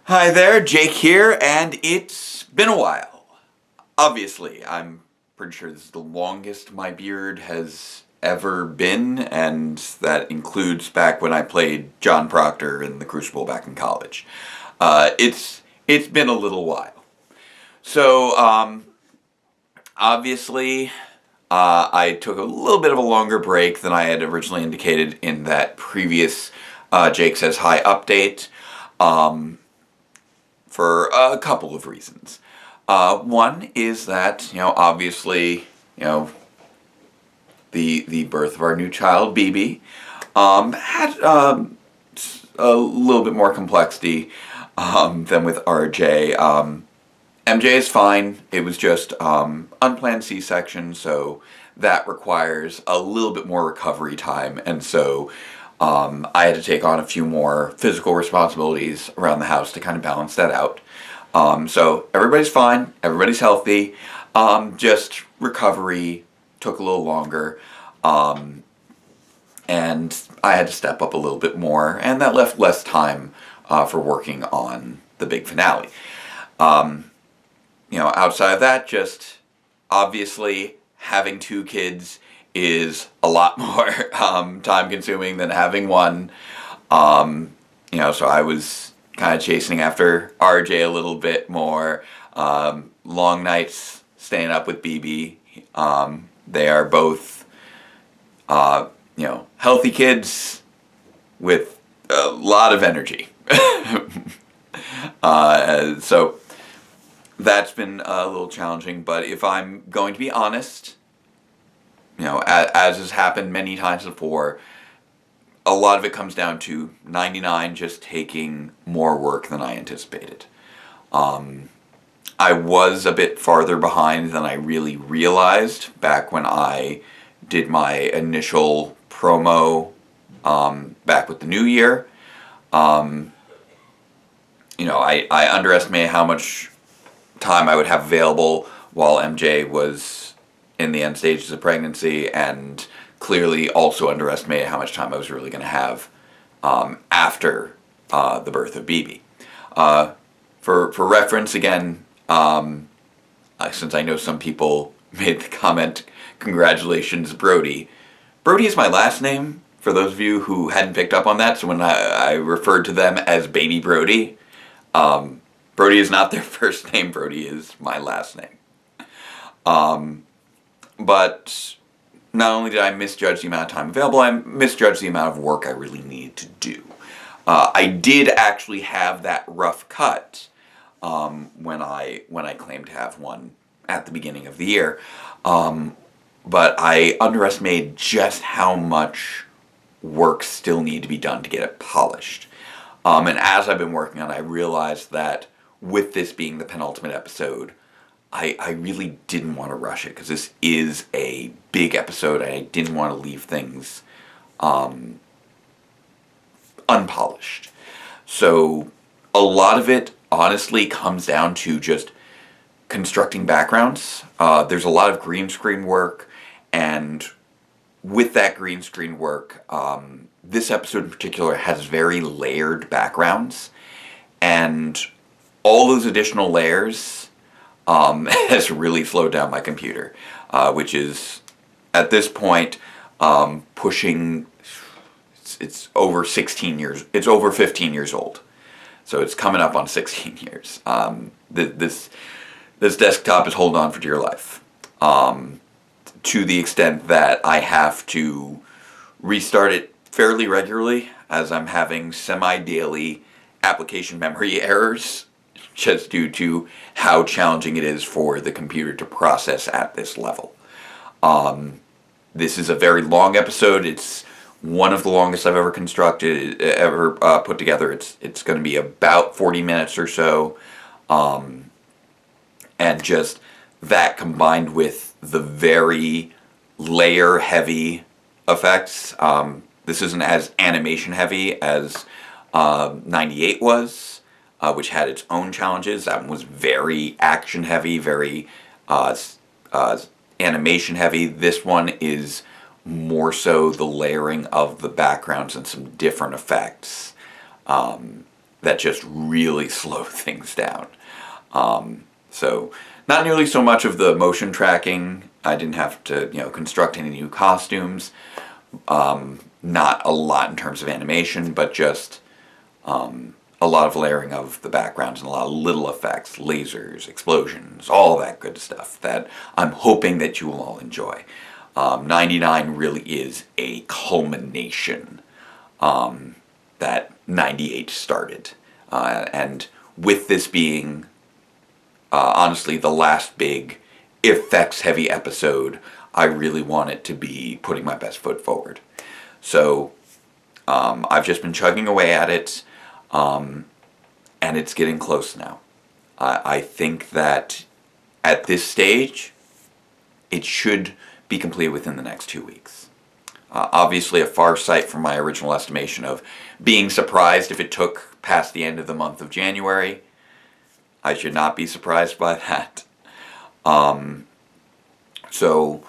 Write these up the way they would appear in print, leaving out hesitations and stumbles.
Hi there, Jake here, and it's been a while. Obviously, I'm pretty sure this is the longest my beard has ever been, and that includes back when I played John Proctor in the Crucible back in college. It's been a little while. So, obviously, I took a little bit of a longer break than I had originally indicated in that previous Jake Says Hi update. For a couple of reasons. One is that, obviously, the birth of our new child, BB, had a little bit more complexity than with RJ. MJ is fine. It was just unplanned C-section, so that requires a little bit more recovery time, and so I had to take on a few more physical responsibilities around the house to kind of balance that out. So everybody's fine, everybody's healthy, just recovery took a little longer, and I had to step up a little bit more, and that left less time for working on the big finale. Outside of that, just obviously having two kids is a lot more time consuming than having one. So I was kind of chasing after RJ a little bit more. Long nights staying up with BB. They are both, healthy kids with a lot of energy. So that's been a little challenging, but if I'm going to be honest, as has happened many times before, a lot of it comes down to 99 just taking more work than I anticipated. I was a bit farther behind than I really realized back when I did my initial promo back with the new year. I underestimated how much time I would have available while MJ was in the end stages of pregnancy, and clearly also underestimated how much time I was really going to have after the birth of BB. For reference, again, since I know some people made the comment, congratulations, Brody. Brody is my last name, for those of you who hadn't picked up on that, so when I referred to them as Baby Brody, Brody is not their first name, Brody is my last name. But not only did I misjudge the amount of time available, I misjudged the amount of work I really needed to do. I did actually have that rough cut when I claimed to have one at the beginning of the year, but I underestimated just how much work still needed to be done to get it polished. And as I've been working on it, I realized that with this being the penultimate episode, I really didn't want to rush it, because this is a big episode and I didn't want to leave things unpolished. So a lot of it honestly comes down to just constructing backgrounds. There's a lot of green screen work, and with that green screen work, this episode in particular has very layered backgrounds, and all those additional layers has really slowed down my computer, which is, at this point, pushing, it's over 16 years, it's over 15 years old. So it's coming up on 16 years. This desktop is holding on for dear life. To the extent that I have to restart it fairly regularly, as I'm having semi-daily application memory errors, just due to how challenging it is for the computer to process at this level. This is a very long episode. It's one of the longest I've ever constructed, ever put together. It's going to be about 40 minutes or so, and just that combined with the very layer-heavy effects. This isn't as animation-heavy as 98 was, which had its own challenges. That one was very action-heavy, very animation-heavy. This one is more so the layering of the backgrounds and some different effects that just really slow things down. So not nearly so much of the motion tracking. I didn't have to, construct any new costumes. Not a lot in terms of animation, but just a lot of layering of the backgrounds and a lot of little effects, lasers, explosions, all that good stuff that I'm hoping that you will all enjoy. 99 really is a culmination that 98 started. And with this being, honestly, the last big effects-heavy episode, I really want it to be putting my best foot forward. So I've just been chugging away at it, and it's getting close now. I think that at this stage, it should be completed within the next 2 weeks. Obviously a far sight from my original estimation of being surprised if it took past the end of the month of January. I should not be surprised by that. So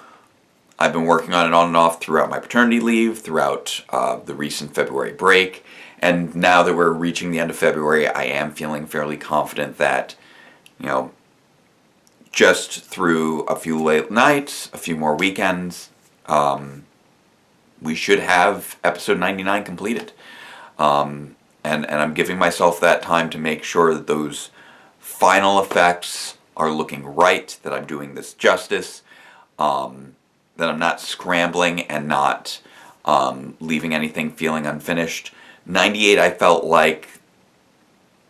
I've been working on it on and off throughout my paternity leave, throughout the recent February break, and now that we're reaching the end of February, I am feeling fairly confident that, just through a few late nights, a few more weekends, we should have episode 99 completed. And I'm giving myself that time to make sure that those final effects are looking right, that I'm doing this justice, that I'm not scrambling and not leaving anything feeling unfinished. 98, I felt like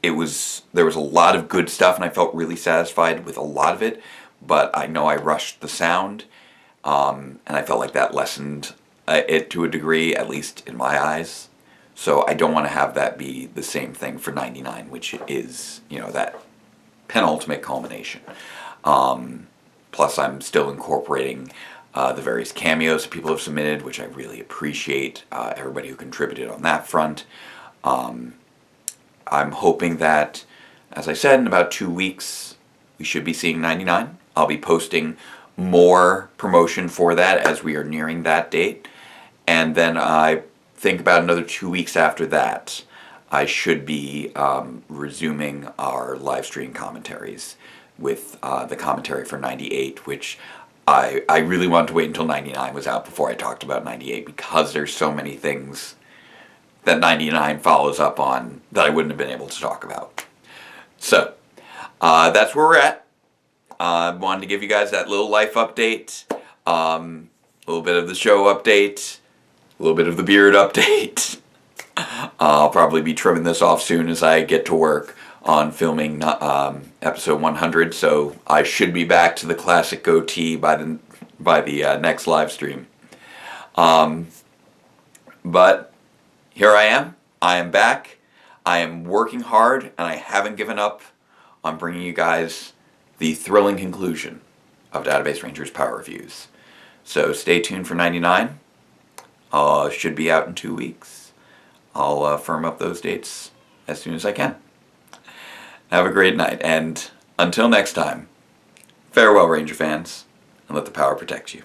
there was a lot of good stuff, and I felt really satisfied with a lot of it, but I know I rushed the sound, and I felt like that lessened it to a degree, at least in my eyes. So I don't want to have that be the same thing for 99, which is, that penultimate culmination. Plus, I'm still incorporating the various cameos people have submitted, which I really appreciate, everybody who contributed on that front. I'm hoping that, as I said, in about 2 weeks, we should be seeing 99. I'll be posting more promotion for that as we are nearing that date. And then I think about another 2 weeks after that, I should be resuming our live stream commentaries with the commentary for 98, which I really wanted to wait until 99 was out before I talked about 98, because there's so many things that 99 follows up on that I wouldn't have been able to talk about. So, that's where we're at. I wanted to give you guys that little life update, a little bit of the show update, a little bit of the beard update. I'll probably be trimming this off soon as I get to work on filming episode 100, so I should be back to the classic goatee by the next live stream. But here I am. I am back. I am working hard, and I haven't given up on bringing you guys the thrilling conclusion of Database Rangers Power Reviews. So stay tuned for 99. Should be out in 2 weeks. I'll firm up those dates as soon as I can. Have a great night, and until next time, farewell, Ranger fans, and let the power protect you.